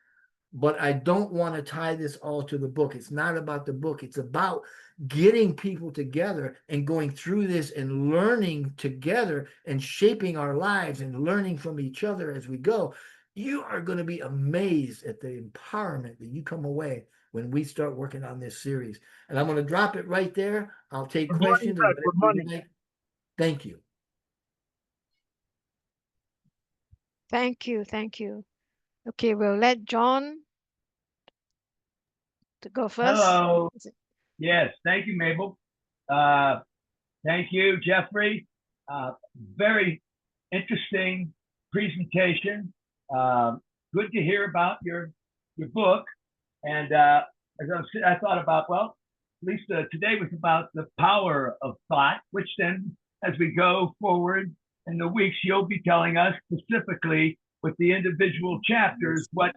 but I don't want to tie this all to the book. It's not about the book. It's about getting people together and going through this and learning together and shaping our lives and learning from each other as we go. You are going to be amazed at the empowerment that you come away when we start working on this series. And I'm going to drop it right there. I'll take questions. Good morning. Thank you. Thank you. Thank you. Okay, we'll let John to go first. Hello. Yes, thank you, Mabel. Thank you, Jeffrey. Very interesting presentation. Good to hear about your book. And as I thought about, well, at least today was about the power of thought, which then, as we go forward in the weeks, you'll be telling us specifically with the individual chapters what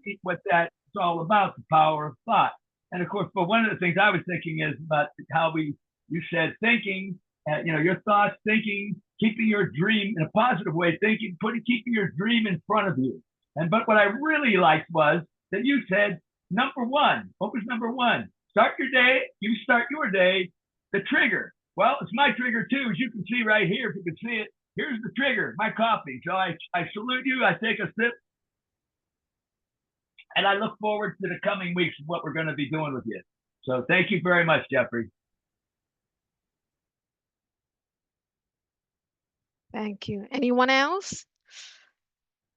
that's all about, the power of thought. And of course, but one of the things I was thinking is about how you said thinking, your thoughts, thinking, keeping your dream in a positive way, thinking, keeping your dream in front of you. But what I really liked was that you said, number one, what was number one? Start your day, you start your day, the trigger. Well, it's my trigger too, as you can see right here, if you can see it. Here's the trigger, my coffee. So I salute you, I take a sip, and I look forward to the coming weeks of what we're going to be doing with you. So thank you very much, Jeffrey. Thank you. Anyone else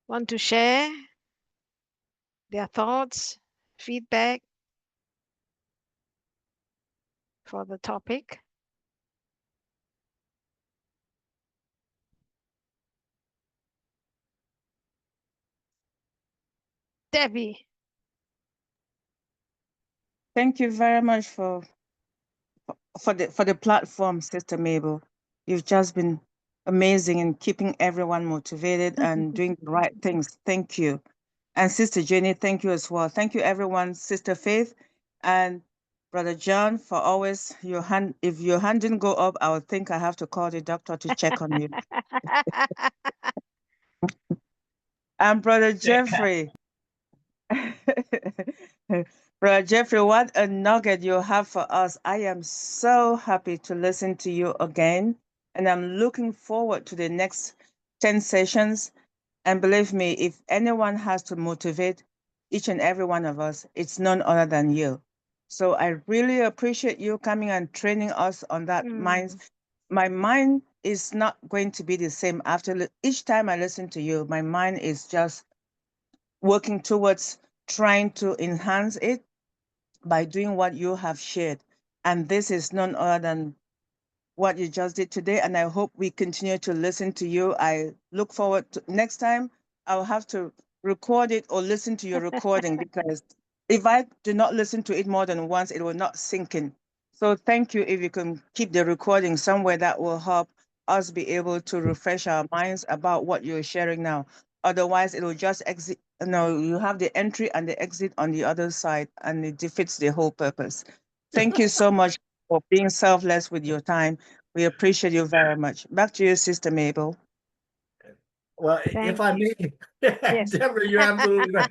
want to share their thoughts, feedback for the topic? Debbie. Thank you very much for the platform, Sister Mabel. You've just been amazing in keeping everyone motivated and doing the right things. Thank you. And Sister Jenny, thank you as well. Thank you, everyone. Sister Faith and Brother John, for always your hand. If your hand didn't go up, I would think I have to call the doctor to check on you. And Brother Jeffrey. Brother Jeffrey, what a nugget you have for us. I am so happy to listen to you again, and I'm looking forward to the next 10 sessions. And believe me, if anyone has to motivate each and every one of us, it's none other than you. So I really appreciate you coming and training us on that mind. My mind is not going to be the same after each time I listen to you. My mind is just working towards trying to enhance it by doing what you have shared. And this is none other than what you just did today, and I hope we continue to listen to you. I look forward to next time. I'll have to record it or listen to your recording because if I do not listen to it more than once, it will not sink in. So thank you. If you can keep the recording somewhere, that will help us be able to refresh our minds about what you're sharing now. Otherwise, it will just exit. No, you have the entry and the exit on the other side, and it defeats the whole purpose. Thank you so much for being selfless with your time. We appreciate you very much. Back to you, Sister Mabel. Well, if Thank I you. may, Yes. Deborah, you're absolutely right.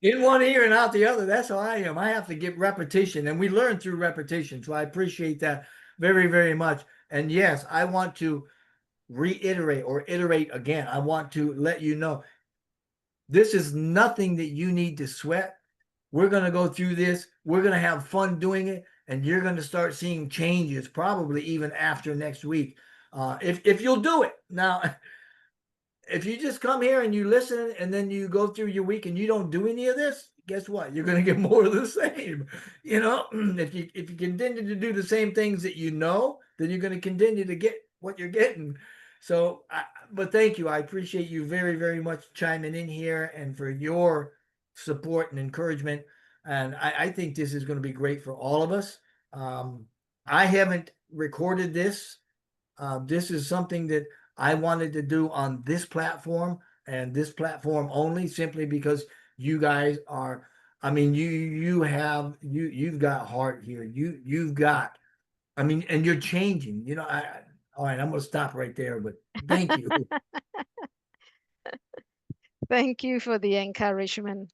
In one ear and out the other. That's how I am. I have to get repetition, and we learn through repetition. So I appreciate that very, very much. And yes, I want to reiterate or iterate again. I want to let you know this is nothing that you need to sweat. We're going to go through this. We're going to have fun doing it, and you're going to start seeing changes probably even after next week. If you'll do it. Now, if you just come here and you listen and then you go through your week and you don't do any of this, guess what? You're going to get more of the same. You know, if you continue to do the same things that you know, then you're going to continue to get what you're getting. So, but thank you. I appreciate you very, very much chiming in here and for your support and encouragement. And I think this is going to be great for all of us. I haven't recorded this. This is something that I wanted to do on this platform and this platform only, simply because you guys are, I mean, you've got heart here. You've got, I mean, and you're changing, you know. All right, I'm gonna stop right there, but thank you. Thank you for the encouragement.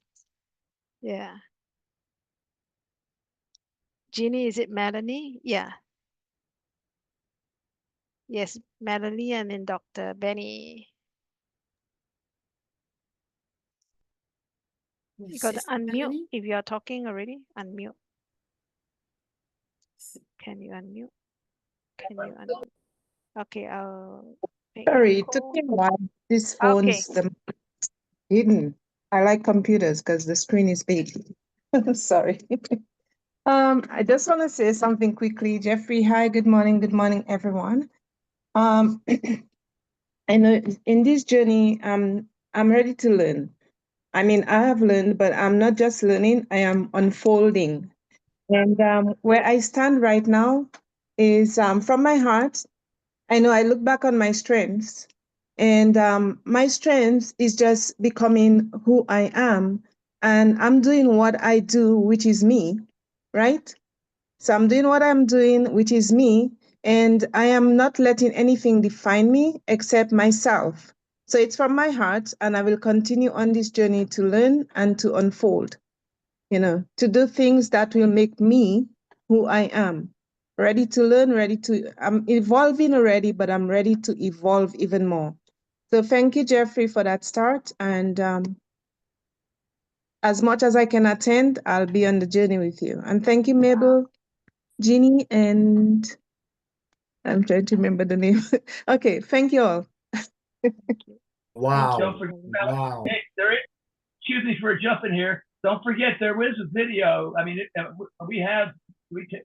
Yeah. Jeannie, is it Melanie? Yeah. Yes, Melanie and then Dr. Benny. You got to Sister unmute Melanie? if you are talking already. Unmute. Can you unmute? Can you unmute? Okay, I'll make your Sorry, it took call. me a while. This Okay. phone's the hidden. I like computers because the screen is big. Sorry. I just want to say something quickly. Jeffrey, hi, good morning, everyone. I know in this journey, I'm ready to learn. I mean, I have learned, but I'm not just learning, I am unfolding. And where I stand right now is from my heart. I know I look back on my strengths, and my strengths is just becoming who I am. And I'm doing what I do, which is me, right? So I'm doing what I'm doing, which is me. And I am not letting anything define me except myself. So it's from my heart, and I will continue on this journey to learn and to unfold, you know, to do things that will make me who I am. Ready to learn, I'm evolving already, but I'm ready to evolve even more. So thank you, Jeffrey, for that start. And as much as I can attend, I'll be on the journey with you. And thank you, Mabel, Jeannie, and I'm trying to remember the name. Okay, thank you all. Wow. Don't forget, Wow. hey, excuse me for jumping here. Don't forget there is a video. I mean,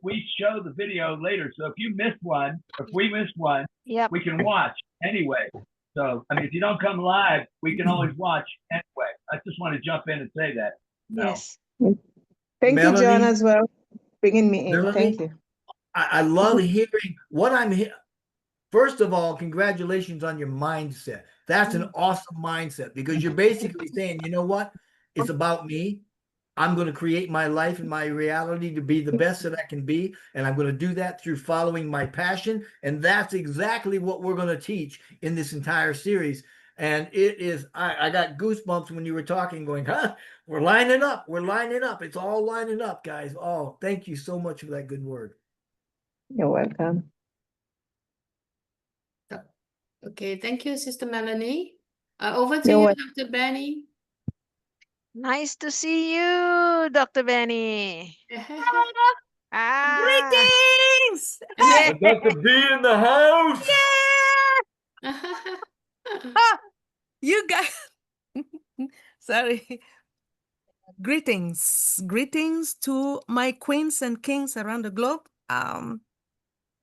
we show the video later. So if you missed one, if we missed one, Yep. we can watch anyway. So I mean, if you don't come live, we can always watch anyway. I just want to jump in and say that. Yes. Thank you, John, Melanie, as well, bringing me in. Melanie, Thank you. I love hearing what I'm hearing. First of all, congratulations on your mindset. That's an awesome mindset, because you're basically saying, you know what? It's about me. I'm going to create my life and my reality to be the best that I can be. And I'm going to do that through following my passion. And that's exactly what we're going to teach in this entire series. And it is, I got goosebumps when you were talking, going, huh? We're lining up. We're lining up. It's all lining up, guys. Oh, thank you so much for that good word. You're welcome. Okay, thank you, Sister Melanie. Over to You're you, welcome. Dr. Benny. Nice to see you, Dr. Benny. Ah, Greetings! yeah. I got to be in the house. Ah, you guys. Sorry. Greetings to my queens and kings around the globe.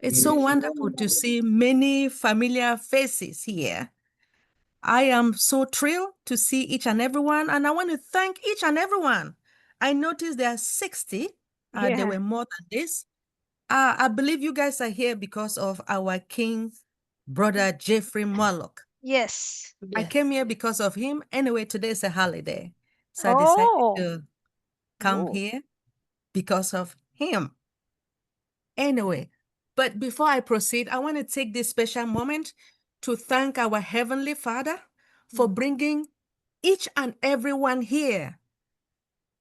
It's so wonderful to see many familiar faces here. I am so thrilled to see each and everyone, and I want to thank each and everyone. I noticed there are 60. There Yeah. were more than this. I believe you guys are here because of our King, Brother Jeffrey Morlock. Yes. I came here because of him. Anyway, today is a holiday. So I decided Oh. to come here because of him. Anyway, but before I proceed, I want to take this special moment to thank our Heavenly Father for bringing each and everyone here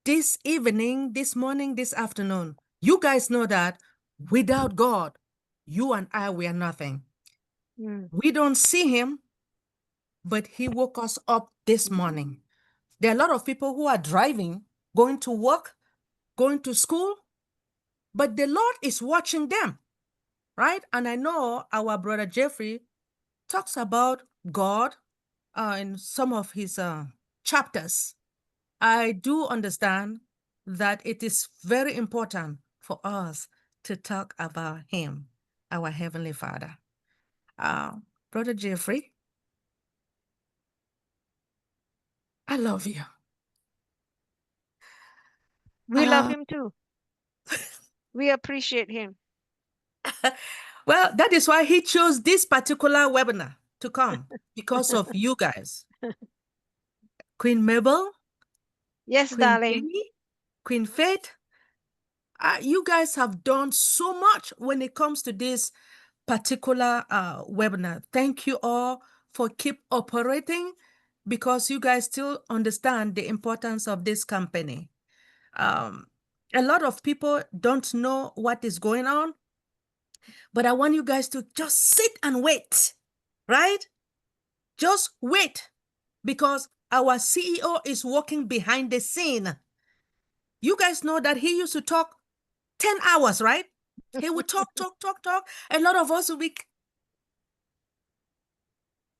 this evening, this morning, this afternoon. You guys know that without God, you and I, we are nothing. We don't see him, but he woke us up this morning. There are a lot of people who are driving, going to work, going to school, but the Lord is watching them, right? And I know our brother Jeffrey talks about God in some of his chapters. I do understand that it is very important for us to talk about him, our Heavenly Father. Brother Jeffrey, I love you. We love him too. We appreciate him. Well, that is why he chose this particular webinar to come, because of you guys. Queen Mabel, Yes, Queen darling. Jenny, Queen Faith, you guys have done so much when it comes to this particular webinar. Thank you all for keep operating, because you guys still understand the importance of this company. A lot of people don't know what is going on, but I want you guys to just sit and wait, right? Just wait, because our CEO is working behind the scene. You guys know that he used to talk 10 hours, right? He would talk. A lot of us would be,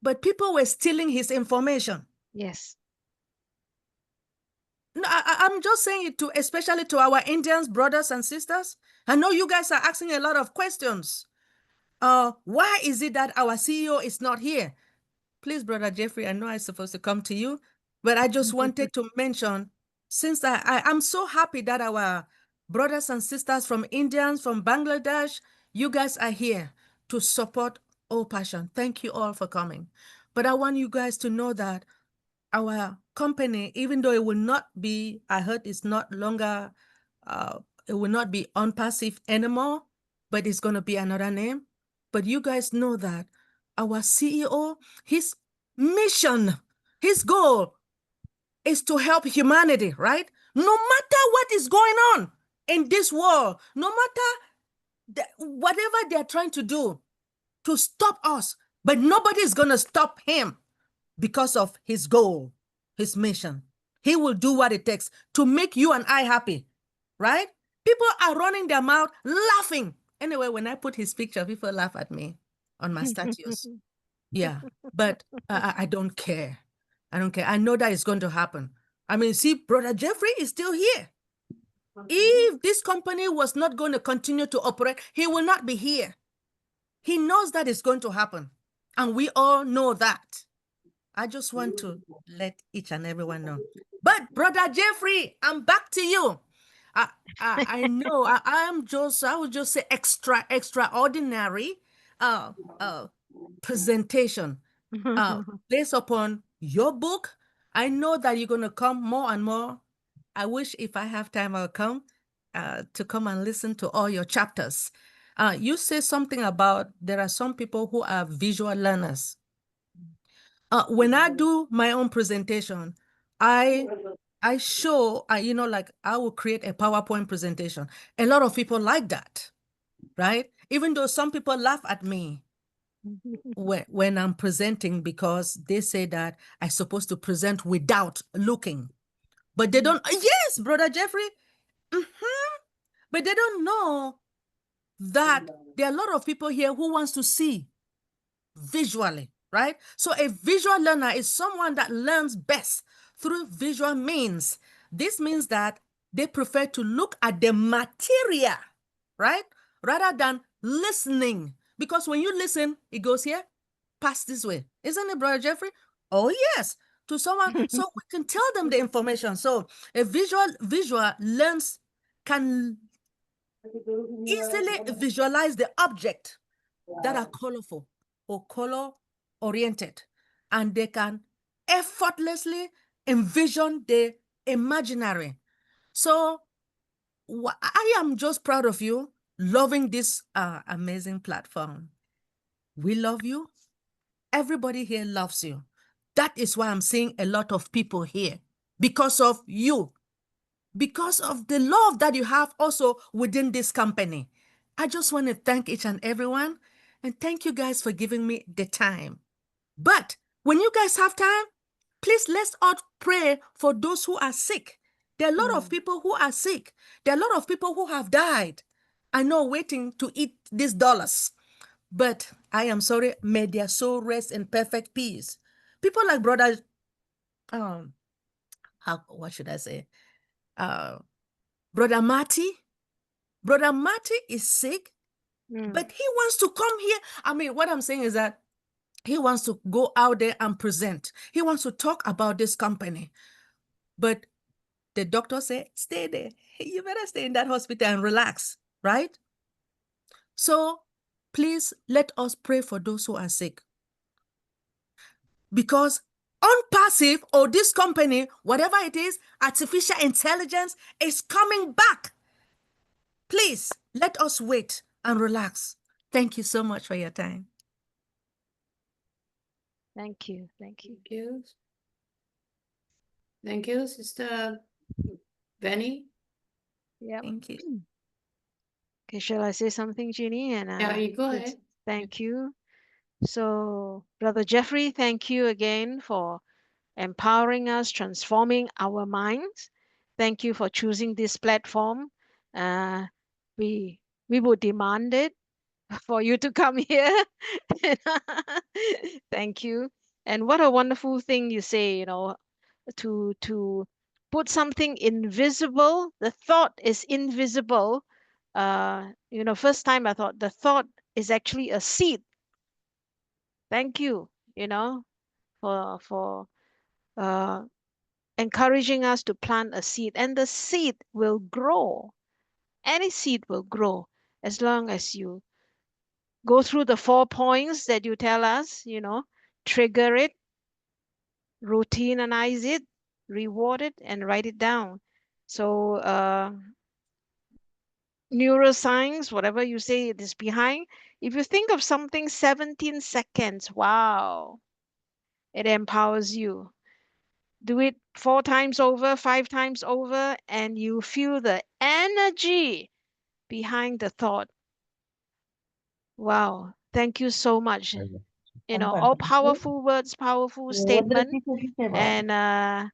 but people were stealing his information. Yes. No, I'm just saying it to, especially to our Indians, brothers and sisters. I know you guys are asking a lot of questions. Why is it that our CEO is not here? Please, Brother Jeffrey, I know I'm supposed to come to you, but I just wanted to mention, since I'm so happy that our brothers and sisters from Indians, from Bangladesh, you guys are here to support All Passion. Thank you all for coming. But I want you guys to know that our company, even though it will not be, I heard it's not longer, it will not be Unpassive anymore, but it's going to be another name. But you guys know that our CEO, his mission, his goal is to help humanity, right? No matter what is going on in this world, no matter whatever they're trying to do to stop us, but nobody is going to stop him because of his goal, his mission. He will do what it takes to make you and I happy, right? People are running their mouth, laughing. Anyway, when I put his picture, people laugh at me on my status. Yeah, but I don't care. I don't care. I know that it's going to happen. I mean, see, Brother Jeffrey is still here. If this company was not going to continue to operate, he will not be here. He knows that it's going to happen. And we all know that. I just want to let each and everyone know. But Brother Jeffrey, I'm back to you. I know I would just say extraordinary presentation based upon your book. I know that you're going to come more and more. I wish if I have time, I'll come to come and listen to all your chapters. You say something about there are some people who are visual learners. When I do my own presentation, I show, like I will create a PowerPoint presentation. A lot of people like that, right? Even though some people laugh at me when I'm presenting, because they say that I'm supposed to present without looking. But they don't, yes, Brother Jeffrey, but they don't know that there are a lot of people here who wants to see visually, right? So a visual learner is someone that learns best through visual means. This means that they prefer to look at the material, right? Rather than listening. Because when you listen, it goes here, pass this way. Isn't it, Brother Jeffrey? Oh, yes. To someone, so we can tell them the information. So a visual learns can easily visualize the object that are colorful or color oriented, and they can effortlessly envision the imaginary. So I am just proud of you loving this amazing platform. We love you. Everybody here loves you. That is why I'm seeing a lot of people here, because of you, because of the love that you have also within this company. I just want to thank each and everyone, and thank you guys for giving me the time. But when you guys have time, please let's all pray for those who are sick. There are a lot of people who are sick. There are a lot of people who have died. I know, waiting to eat these dollars. But I am sorry, may their soul rest in perfect peace. People like Brother, what should I say? Brother Marty. Brother Marty is sick, but he wants to come here. I mean, what I'm saying is that he wants to go out there and present. He wants to talk about this company. But the doctor said, stay there. You better stay in that hospital and relax, right? So please let us pray for those who are sick. Because unpassive, or this company, whatever it is, artificial intelligence is coming back. Please let us wait and relax. Thank you so much for your time. Thank you. Thank you. Thank you. Thank you, Sister Benny. Yep. Thank you. Okay, shall I say something, Jeannie? And Yeah, you go ahead. thank you. So, Brother Jeffrey, thank you again for empowering us, transforming our minds. Thank you for choosing this platform. We would demand it for you to come here. Thank you. And what a wonderful thing you say, you know, to put something invisible. The thought is invisible. You know, first time I thought the thought is actually a seed. Thank you, you know, for encouraging us to plant a seed, and the seed will grow. Any seed will grow as long as you go through the 4 points that you tell us, you know, trigger it, routineize it, reward it, and write it down. So neuroscience, whatever you say it is behind, if you think of something 17 seconds, wow, it empowers you. Do it 4 times over, 5 times over, and you feel the energy behind the thought. Wow, thank you so much. You know, all powerful words, powerful statement. And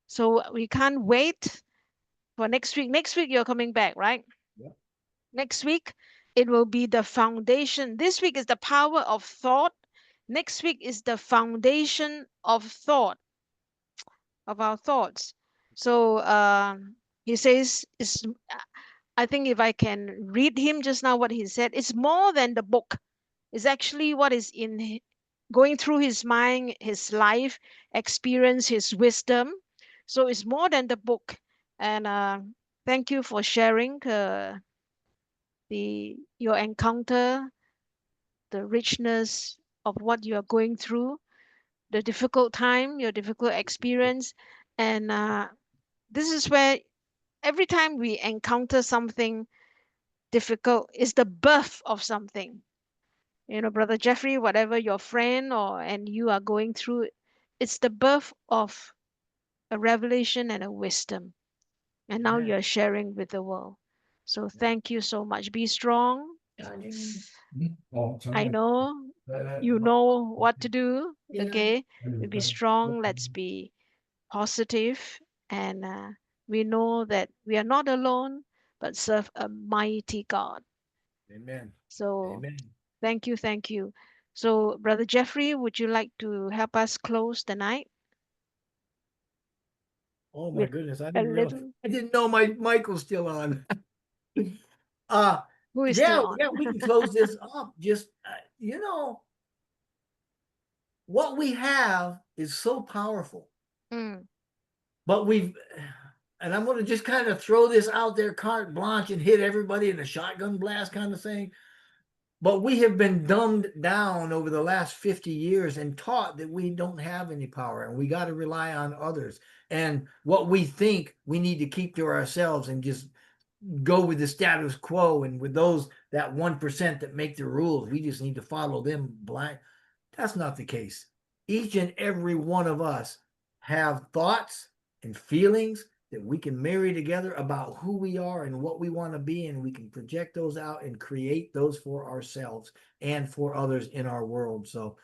so we can't wait for next week. Next week you're coming back, right? Yeah. Next week it will be the foundation. This week is the power of thought. Next week is the foundation of thought, of our thoughts. So he says, I think if I can read him just now what he said, it's more than the book. It's actually what is in going through his mind, his life experience, his wisdom. So it's more than the book. And thank you for sharing your encounter, the richness of what you are going through, the difficult time, your difficult experience. And this is where every time we encounter something difficult, is the birth of something. You know, Brother Jeffrey, whatever your friend and you are going through, it's the birth of a revelation and a wisdom. And now Amen. you're sharing with the world. So thank you so much. Be strong. I know you know what to do. Okay. Be strong. Let's be positive. And we know that we are not alone, but serve a mighty God. Amen. So Amen. thank you. Thank you. So, Brother Jeffrey, would you like to help us close the night? Oh my With goodness, I a didn't realize. little. I didn't know my mic was still on. uh Who is Yeah, still on? yeah, we can close this up. Just you know, what we have is so powerful, Mm, but and I'm going to just kind of throw this out there, carte blanche, and hit everybody in a shotgun blast kind of thing. But we have been dumbed down over the last 50 years and taught that we don't have any power and we got to rely on others. And what we think we need to keep to ourselves and just go with the status quo, and with those that 1% that make the rules, we just need to follow them blind. That's not the case. Each and every one of us have thoughts and feelings that we can marry together about who we are and what we want to be, and we can project those out and create those for ourselves and for others in our world. So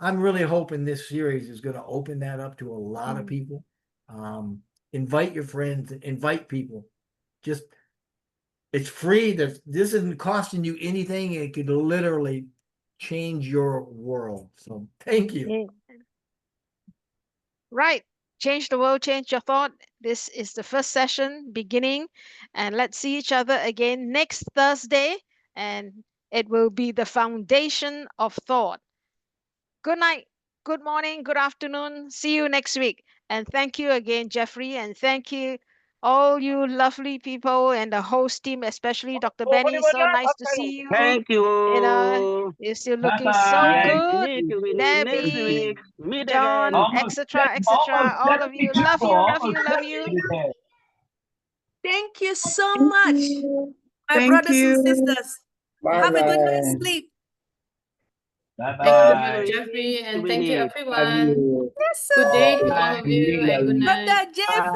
I'm really hoping this series is going to open that up to a lot of people. Invite your friends, invite people. Just, it's free. This isn't costing you anything. It could literally change your world. So thank you. yeah. Right. Change the world, change your thought. This is the first session beginning, and let's see each other again next Thursday, and it will be the foundation of thought. Good night, good morning, good afternoon. See you next week. And thank you again, Jeffrey, and thank you all you lovely people and the host team, especially Dr. Benny. So nice to see you. Thank You know, you. you're still looking so Bye-bye. good. Meet you next Debbie, week. Meet John, again. etc. All of you. Love you, love you, love you. Thank you so Thank much, you. my Thank brothers and you. sisters. Have a good night's Bye-bye. sleep. Thank you very Bye-bye. much, Jeffrey, and We thank you, need. Love everyone. you. Yes, Good sir. day to all of you, and good Brother night. Jeff.